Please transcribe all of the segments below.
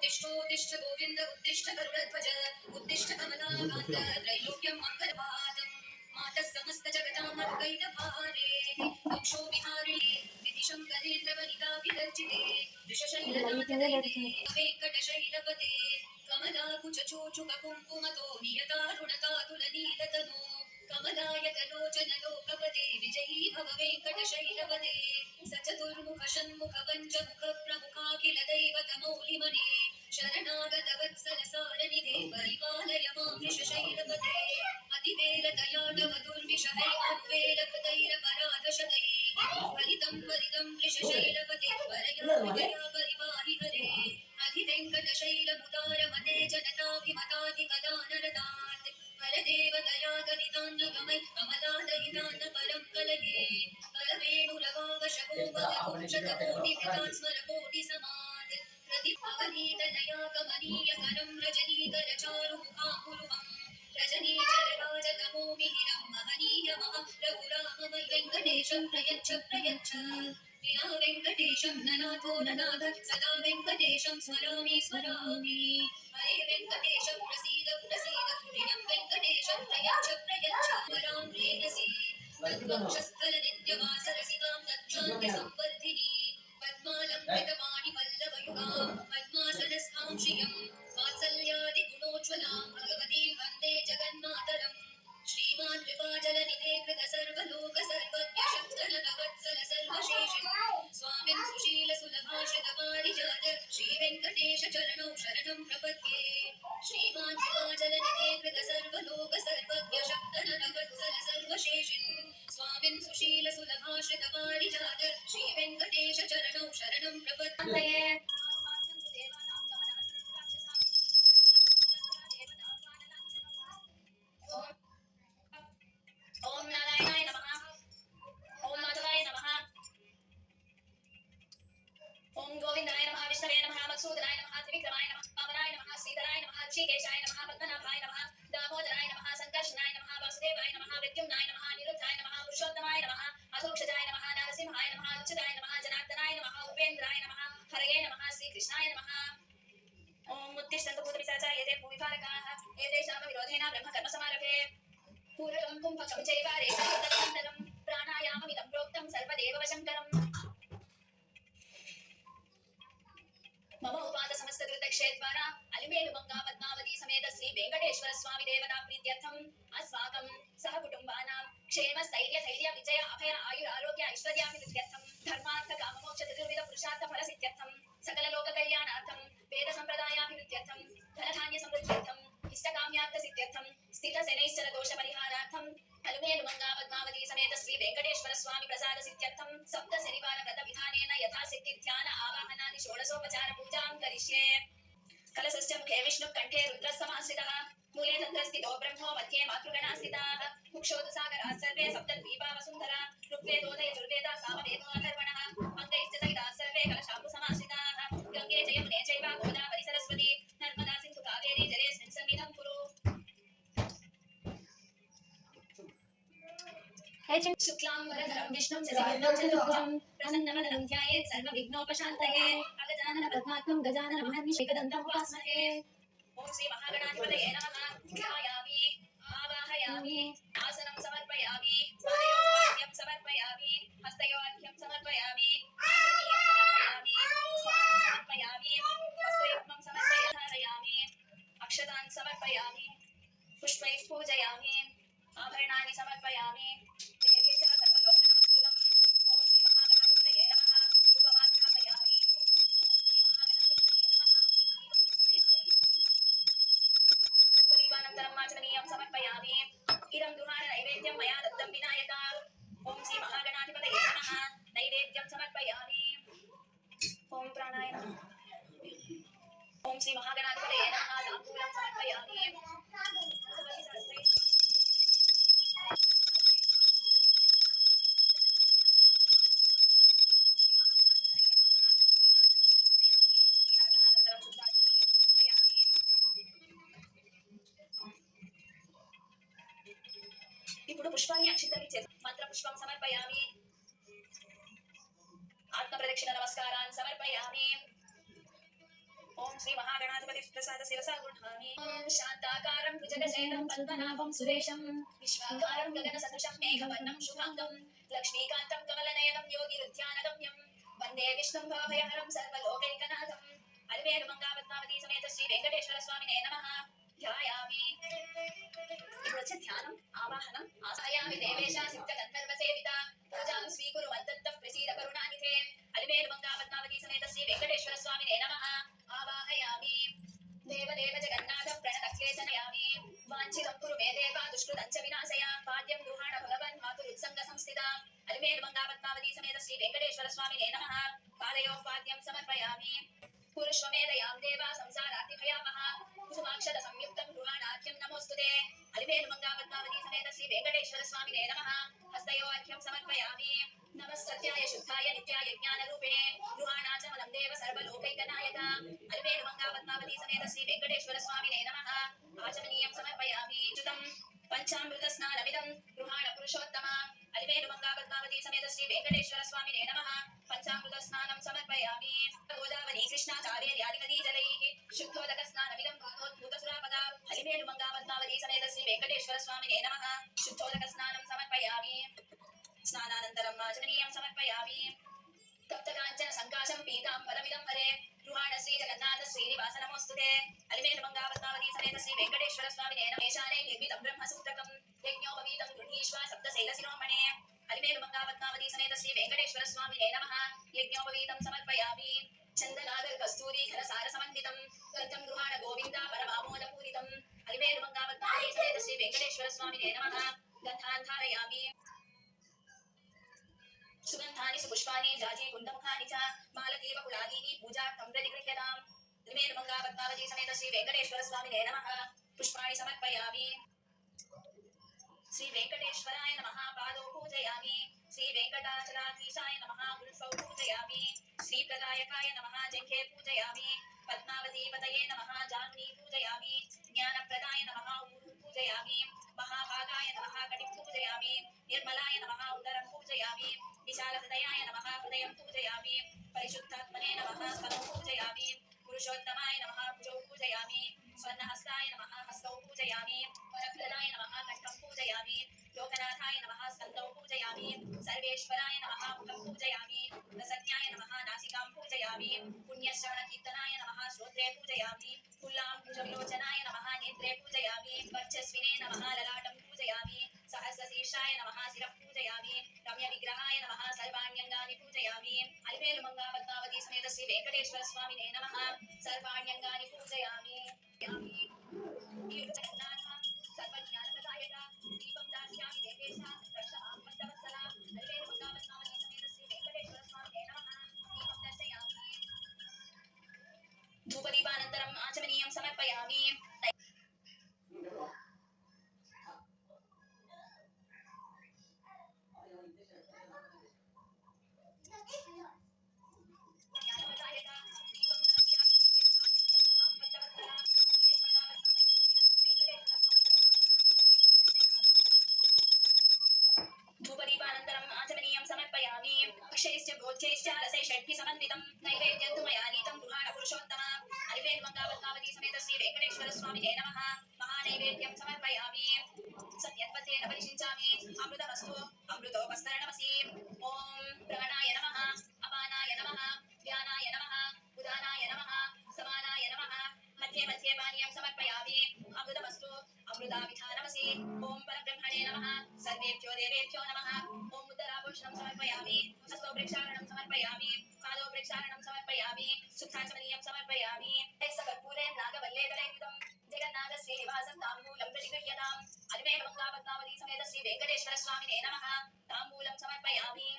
उत्तिष्ठ गोविन्द उत्तिष्ठ गरुडध्वज उत्तिष्ठ कमलाकान्त त्रैलोक्यं मङ्गलपादम् मातः समस्त जगतां मधुकैटभारे वक्षो विहारिणे विधिशङ्करेन्द्रवनिता विदर्जिते वृषशैलनाथदैते वेङ्कटशैलपते कमलाकुचूचुककुङ्कुमतो नियतारुणतातुलनीलतनो कमलायतलोचन लोकपते विजयी भव वेङ्कटशैलपते सचतुर्मुख षण्मुख पञ्चमुख प्रमुखाखिल दैवतमौलिमने शरणागत वत्सल सारनिधे परिपालय मां वृषशैलपते अतिवेलदयाडव दुर्विषहैर्वेलकृतैरपराधशतैः फलितं परितं वृषशैलपते परया विदया परिपाहि हरे अधिवेङ्कटशैलमुदारमते जनताभिमताधिकदानरतात् परदेवदयागदितान्नगमै कमलादयितान्न परं कलये परवेणुलवावशकोपगतोषतकोटिवितान् स्मरकोटिसमात् प्रतिभवनीतनया कमनीयकरं रजनीकरचारुमुखाम्बुरुहम् रजनीचरराजतमो मिहिरं महनीयमः रघुराममय वेङ्कटेशं प्रयच्छ प्रयच्छ विना वेङ्कटेशं ननाथो ननाथ सदा वेङ्कटेशं स्मरामि स्मरामि हरे वेङ्कटेश प्रसीद प्रसीद दिनं वेङ्कटेशं प्रयच्छ प्रयच्छ वरां प्रेयसी तद्वक्षस्थल नित्यवासरसिकां तच्छान्त्यसंवर्धिनी पद्मालम्बितपाणिपल्लवयुगां पद्मासनस्थां श्रियं वात्सल्यादिगुणोज्ज्वलां भगवतीं वन्दे जगन्मातरम् श्रीमान् कृपाजलनिधे कृत सर्वलोक सर्वज्ञशक्तनवत्सल सर्वशेषिन् स्वामिन् सुशील सुलभाश्रितपारिजात श्रीवेङ्कटेश चरणौ शरणं प्रपद्ये श्रीमान् कृपाजलनिधे कृत सर्वलोक सर्वज्ञशक्तनवत्सल सर्वशेषिन् स्वामिन् सुशील सुलभाश्रितपारिजात श्रीवेङ्कटेश चरणौ शरणं प्रपद्ये ओम नारायणाय नमः ओम माधवाय नमः ओम गोविंदाय नमः विष्णवे नमः मधुसूदनाय नमः त्रिविक्रमाय नमः वामनाय नमः श्रीधराय नमः ऋषिकेशाय नमः पद्मनाभाय नमः दामोदराय नमः संकर्षणाय नमः वासुदेवाय नमः प्रद्युम्नाय नमः अनिरुद्धाय नमः पुरुषोत्तमाय नमः अधोक्षजाय नमः नरसिंहाय नमः अच्युताय नमः जनार्दनाय नमः उपेन्द्राय नमः हरये नमः श्रीकृष्णाय नमः ओम उत्तिष्ठन्तु भूतपिशाचा एते भूमिपालकाः एतेषां विरोधेन ब्रह्मकर्मसमारभे पूर्वं कुम्भकं चैवारेकं प्राणायाममिदं प्रोक्तं सर्वदेववशङ्करम् मम उपाद समस्त कृतक्षेत्वारा अलिमेलु मंगा पद्मावती समेत श्री वेंकटेश्वर स्वामी देवता प्रीत्यर्थम अस्माकं सह कुटुंबानां क्षेम स्थैर्य धैर्य विजय अभय आयुर आरोग्य ऐश्वर्याभिवृद्ध्यर्थम धर्मार्थ काम मोक्ष चतुर्विध पुरुषार्थ फल सिद्ध्यर्थम सकल लोक कल्याणार्थम वेद संप्रदायाभिवृद्ध्यर्थम धन धान्य समृद्ध्यर्थम इष्टकाम्यार्थ सिद्ध्यर्थम स्थित शनैश्चर दोष परिहारार्थम अलुमेलु मंगा पद्मावती समेत श्री वेंकटेश्वर स्वामी प्रसाद सिद्ध्यर्थम सप्त शनिवार व्रत विधानेन यथाशक्ति ध्यान आवाहनादि षोडशोपचार पूजां करिष्ये कलशस्य मुखे विष्णु कंठे रुद्र समाश्रितः मूले तत्रस्थितो ब्रह्मो मध्ये मातृगणा स्थिताः कुक्षोदसागराः सर्वे सप्तद्वीपा वसुन्धरा ऋग्वेदोदय यजुर्वेदा सामवेदो अथर्वणः अङ्गैश्च सहिताः सर्वे कलशाम्बु समाश्रिताः गङ्गे च यमुने चैव गोदावरी सरस्वती नर्मदा सिन्धु कावेरी जलेऽस्मिन् सन्निधं कुरु शुक्लांबरधरं विष्णुं शशिवर्णं चतुर्भुजं प्रसन्नवदनं ध्यायेत् सर्वविघ्नोपशान्तये अगजानन पद्मार्कं गजानन महर्निशेकदन्तं उपास्महे ओम श्री महागणाधिपतये नमः ध्यायामि आवाहयामि आसनं समर्पयामि पादयोर्घ्यं समर्पयामि हस्तयोर्घ्यं समर्पयामि समर्पयामि समर्पयामि वस्त्रयुग्मं समर्पयामि अक्षतान् समर्पयामि पुष्पैः पूजयामि आभरणानि समर्पयामि देवी च सर्वलोकनमस्कृतम् ओम श्री महागणाधिपतये नमः उपमाध्यापयामि दीपानन्तरं माचमनीयं समर्पयामि इदं दुहान नैवेद्यं मया दत्तं विनायक ओम श्री महागणाधिपतये नमः नैवेद्यं समर्पयामि ओम प्राणाय नमः ओम श्री महागणाधिपतये नमः ताम्बूलं समर्पयामि ఇప్పుడు పుష్పాన్ని అక్షింతలిచ్చే మంత్ర పుష్పం సమర్పయామి ఆత్మ ప్రదక్షిణ నమస్కారాన్ సమర్పయామి ఓం श्री महागणाधिपति प्रसाद शिरसा गृह्णामि। ओम शांताकारं भुजगशयनं पद्मनाभं सुरेशं विश्वाकारं गगनसदृशं मेघवर्णं शुभांगं लक्ष्मीकान्तं कमलनयनं योगिरुध्यानगम्यं वन्दे विष्णुं भवभयहरं सर्वलोकैकनाथं। अलिवेलु मंगा पद्मावती समेत श्री वेंकटेश्वर स्वामिने नमः। ध्यायामि। ఇప్పుడు వచ్చే ధ్యానం ఆవాహనం ఆసాయామి దేవేశ సిద్ధ గంధర్వ సేవిత పూజాం స్వీకురు మద్దత్త ప్రసీద కరుణానిధే అలివేలు మంగా పద్మావతి సమేత శ్రీ వెంకటేశ్వర స్వామినే నమః ఆవాహయామి దేవదేవ జగన్నాథ ప్రణతక్లేశనయామి వాంఛితం కురు మే దేవ దుష్కృతంచ వినాశయ పాద్యం గృహాణ భగవన్ మాతురుత్సంగ సంస్థిత అలివేలు మంగా పద్మావతి సమేత శ్రీ వెంకటేశ్వర స్వామినే నమః పాదయో పాద్యం సమర్పయామి పురుష్వమేధయాం దేవ సంసారాతిభయావహ కుసుమాక్షర సంయుక్తం గృహాణాఖ్యం నమోస్తుతే అలివేలు మంగా పద్మావతి సమేత శ్రీ వెంకటేశ్వర స్వామినే నమః హస్తయో అర్ఘ్యం సమర్పయామి నమః సత్యాయ శుద్ధాయ నిత్యాయ జ్ఞాన రూపిణే గృహాణాచమలం దేవ సర్వలోకైకనాయక అలివేలు మంగా పద్మావతి సమేత శ్రీ వెంకటేశ్వర స్వామినే నమః ఆచమనీయం సమర్పయామి చుతం పంచామృత స్నానమిదం గృహాణ పురుషోత్తమ అలివేలు మంగా పద్మావతి సమేత శ్రీ వెంకటేశ్వర స్వామినే నమః పంచామృత స్నానం సమర్పయామి గోదావరి కృష్ణా కావేరి ఆది నదీ జలైః శుద్ధోదక స్నానమిదం భూతసురాపద అలివేలు మంగా పద్మావతి సమేత శ్రీ వెంకటేశ్వర స్వామినే నమః శుద్ధోదక స్నానం సమర్పయామి స్నానానంతరం ఆచమనీయం సమర్పయామి తప్తకాంచన సంకాశం పీతాంబరమిదం హరే గృహాణ శ్రీ జగన్నాథ శ్రీనివాస నమోస్తుతే అలివేలు మంగా పద్మావతి సమేత శ్రీ వెంకటేశ్వర స్వామినే నమః ఏషానే నిర్మితం బ్రహ్మసూత్రకం యజ్ఞోపవీతం గృహీష్వ సప్తశైల శిరోమణే అలివేలు మంగా పద్మావతి సమేత శ్రీ వెంకటేశ్వర స్వామినే నమః యజ్ఞోపవీతం సమర్పయామి చందనాగర్ కస్తూరి ఘన సార సమన్వితం గంధం గృహాణ గోవింద పరమామోద పూరితం అలివేలు మంగా పద్మావతి సమేత శ్రీ వెంకటేశ్వర స్వామినే నమః గంధాన్ ధారయామి సుగంధాని సుపుష్పాని జాజి కుండముఖాని చ మాలతీవ కులాదీని పూజార్థం ప్రతిగృహ్యతాం అలివేలు మంగా పద్మావతి సమేత శ్రీ వెంకటేశ్వర స్వామినే నమః పుష్పాణి సమర్పయామి శ్రీ వెంకటేశ్వరాయ నమః పాదో పూజయామి శ్రీ వెంకటాచలాధీశాయ నమః గుల్ఫౌ పూజయామి శ్రీ ప్రదాయకాయ నమః జంఘే పూజయామి పద్మావతీ పతయే నమః జాహ్నవీ పూజయామి జ్ఞానప్రదాయ నమః ఊరు పూజయామి మహాభాగాయ నమః కటిం పూజయామి నిర్మలాయ నమః ఉదరం పూజయామి విశాలహృదయాయ నమః హృదయం పూజయామి పరిశుద్ధాత్మనే నమః స్తనం పూజయామి పురుషోత్తమాయ నమః భుజౌ పూజయామి స్వర్ణహస్తాయ నమః హస్తౌ పూజయామి వరప్రదాయ నమః కంఠం పూజయామి లోకనాథాయ నమః స్కందౌ పూజయామి సర్వేశ్వరాయ నమః ముఖం పూజయామి ప్రసన్యాయ నమః నాసికాం పూజయామి పుణ్యశ్రవణ కీర్తనాయ నమః శ్రోత్రే పూజయామి పుల్లాంబుజవిలోచనాయ నమః నేత్రే పూజయామి వర్చస్వినే నమః లలాటం పూజయామి సహస్రశీర్షాయ నమః శిరః పూజయామి రమ్య విగ్రహాయ నమః సర్వాణ్యంగాని పూజయామి అలివేలు మంగా పద్మావతి సమేత శ్రీ వెంకటేశ్వర స్వామినే నమః సర్వాణ్యంగాని పూజయామి జగన్నాథ సర్వజ్ఞానప్రదాయక దీపం దాస్యామి దేవేశ రక్షమాం భక్తవత్సల అలివేలు మంగా పద్మావతి సమేత శ్రీ వెంకటేశ్వర స్వామినే నమః దీపం దర్శయామి ధూపదీపానంతరం ఆచమనీయం సమర్పయామి ధూపదీపానంతరం ఆచమనీయం సమర్పయామి అక్షయశ్చ భోజ్యైశ్చ రసై షడ్భి సమన్వితం నైవేద్యం తు మయా నీతం గృహాణ పురుషోత్తమ అలివేలు మంగా పద్మావతి సమేత శ్రీ వెంకటేశ్వర స్వామినే నమః మహానైవేద్యం సమర్పయామి సత్యత్వతేన పరిశించామి అమృతమస్తు అమృతోపస్తరణమసి ఓం ప్రాణాయ నమః అపానాయ నమః వ్యానాయ నమః ఉదానాయ నమః సమానాయ నమః మధ్యే మధ్యే పానీయం సమర్పయామి అమృతమస్తు అమృతావిధానమసి ఓం పరబ్రహ్మణే నమః సర్వేభ్యో దేవేభ్యో నమః ఓం ఉత్తరాభూషణం సమర్పయామి హస్తౌ ప్రేక్షాళనం సమర్పయామి పాదౌ ప్రేక్షాళనం సమర్పయామి శుద్ధాచమనీయం సమర్పయామి సకర్పూరే నాగవల్లేదలైయుతం జగన్నాథ శ్రీనివాసం తాంబూలం ప్రతిగృహ్యతాం అలివేలు మంగా పద్మావతి సమేత శ్రీ వెంకటేశ్వర స్వామినే నమః తాంబూలం సమర్పయామి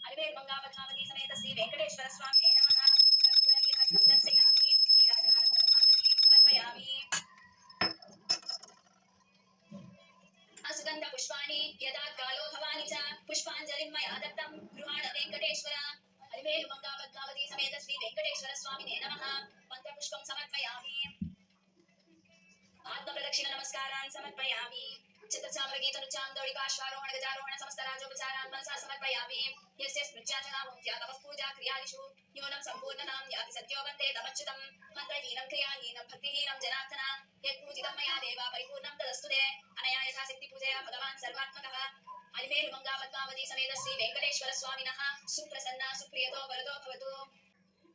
అలివేలు మంగా పద్మావతి సమేత శ్రీ వెంకటేశ్వర స్వామినే నమః కర్పూరదీపం దర్శయామి నీరాజనానంతరం ఆచమనీయం సమర్పయామి సుగంధ పుష్పాణి యదా కాలో భవాని చ పుష్పాంజలిం మయా దత్తం గృహాణ వెంకటేశ్వర అలివేలు మంగా పద్మావతి సమేత శ్రీ వెంకటేశ్వర స్వామినే నమః మంత్ర पुष्पं समर्पयामि आत्मप्रदक्षिण नमस्कारान् समर्पयामि चित्रचामरगीतनुचान्दौलिकाश्वारोहण गजारोहण समस्त राजोपचारान् मनसा समर्पयामि यस्य स्मृत्याचनामुक्त्या तपः पूजा क्रियादिषु न्यूनं सम्पूर्णनां याति सत्यो वन्दे तमच्युतं मन्त्रहीनं क्रियाहीनं भक्तिहीनं जनार्दन यत्पूजितं मया देवा परिपूर्णं तदस्तु ते अनया यथाशक्ति पूजया भगवान् सर्वात्मकः अलिमेलु मंगा पद्मावती समेत श्री वेंकटेश्वर स्वामिनः सुप्रसन्न सुप्रियतो वरदो भवतु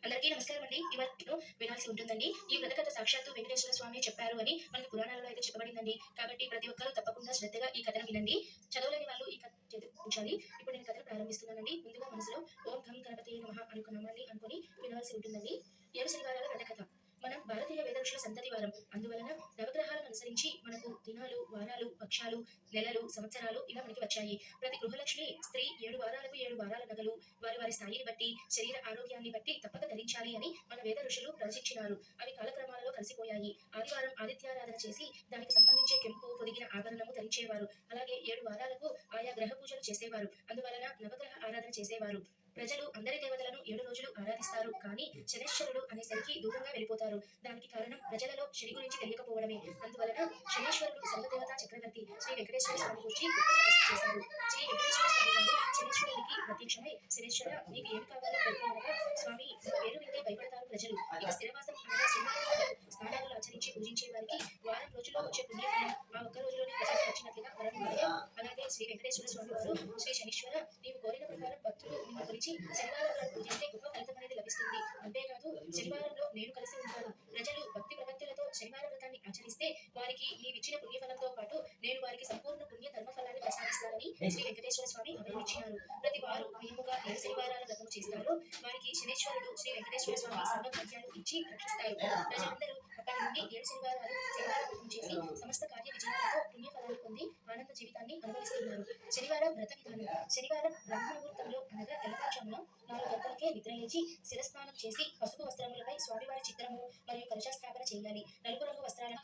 అందరికీ నమస్కారం అండి. ఇవాళ వినాల్సి ఉంటుందండి. ఈ వ్రత కథ సాక్షాత్తు వెంకటేశ్వర స్వామి చెప్పారు అని మనకి పురాణాలలో అయితే చెప్పబడిందండి. కాబట్టి ప్రతి ఒక్కరూ తప్పకుండా శ్రద్ధగా ఈ కథను వినండి. చదవలేని వాళ్ళు ఈ కథ చదివించాలి. ఇప్పుడు నేను కథను ప్రారంభిస్తున్నానండి. ముందుగా మనసులో ఓం ఘం గణపతి నమః అనే ఒక నామాన్ని అనుకుని వినవలసి ఉంటుందండి. 7 శనివారాల వ్రత కథ. మనం భారతీయ వేద ఋషుల సంతతి వారం. అందువలన నవగ్రహాలను అనుసరించి మనకు దినాలు, వారాలు, పక్షాలు, నెలలు, సంవత్సరాలు ఇలా మనకి వచ్చాయి. ప్రతి గృహలక్ష్మి స్త్రీ 7 వారాలకు 7 వారాల నగలు వారి వారి స్థాయిని బట్టి, శరీర ఆరోగ్యాన్ని బట్టి తప్పక ధరించాలి అని మన వేద ఋషులు ప్రవచించినారు. అవి కాలక్రమాలలో కలిసిపోయాయి. ఆదివారం ఆదిత్యారాధన చేసి దానికి సంబంధించే కెంపు, పొదిగిన ఆభరణము ధరించేవారు. అలాగే 7 వారాలకు ఆయా గ్రహ పూజలు చేసేవారు. అందువలన నవగ్రహ ఆరాధన చేసేవారు. ప్రజలు అందరి దేవతలను 7 రోజులు ఆరాధిస్తారు. కానీ శనేశ్వరుడు అనేసరికి దూరంగా వెళ్ళిపోతారు. దానికి కారణం ప్రజలలో శని గురించి తెలియకపోవడమే. అందువలన శనేశ్వరుడు సర్వదేవతా చక్రవర్తి శ్రీ వెంకటేశ్వర స్వామి గురించి తపస్సు చేశారు. శ్రీ వెంకటేశ్వర స్వామి వారు శనేశ్వరుడికి ప్రత్యక్షమై, శనేశ్వర నీకు ఏమి కావాలో కోరుకోనగా, స్వామి పేరు వింటే భయపడతారు ప్రజలు. ఇక స్థిరవాసం అనగా శనివారం స్నానాలు ఆచరించి పూజించే వారికి వారం రోజుల్లో వచ్చే పుణ్యఫలం ఆ ఒక్క రోజులోనే ప్రజలకు వచ్చినట్లుగా వరం. అలాగే శ్రీ వెంకటేశ్వర స్వామి వారు, శ్రీ శనీశ్వర నీవు కోరిన ప్రకారం భక్తులు నిన్ను గురించి శనివారంలో పూజిస్తే గొప్ప ఫలితం అనేది లభిస్తుంది. అంతేకాదు శనివారంలో నేను కలిసి ఉంటాను. ప్రజలు భక్తి ప్రపత్తులతో శనివార వ్రతాన్ని ఆచరిస్తే వారికి నీవిచ్చిన పుణ్యఫలంతో పాటు నేను వారికి సంపూర్ణ పుణ్య ధర్మఫలాన్ని ప్రసాదిస్తానని శ్రీ వెంకటేశ్వర స్వామి అభయమిచ్చినారు. ప్రతి వారు నియముగా 7 శనివారాల వ్రతం చేస్తారో వారికి శనేశ్వరుడు శ్రీ వెంకటేశ్వర స్వామి సర్వభాగ్యాలు ఇచ్చి రక్షిస్తారు. ప్రజలందరూ అక్కడి నుండి 7 శనివారాలు వ్రతం చేసి సమస్త కార్య విజయాలతో పుణ్యఫలాలు పొంది ఆనంద జీవితాన్ని అనుభవిస్తున్నారు. శనివారం వ్రత విధానం. శనివారం బ్రహ్మ ముహూర్తంలో అనగా తెల్లవారుజామున 4 గంటలకే నిద్రలేచి శిరస్నానం చేసి పసుపు వస్త్రములపై స్వామివారి చిత్రము మరియు కలశ స్థాపన చేయాలి. నలుపు రంగు వస్త్రాలను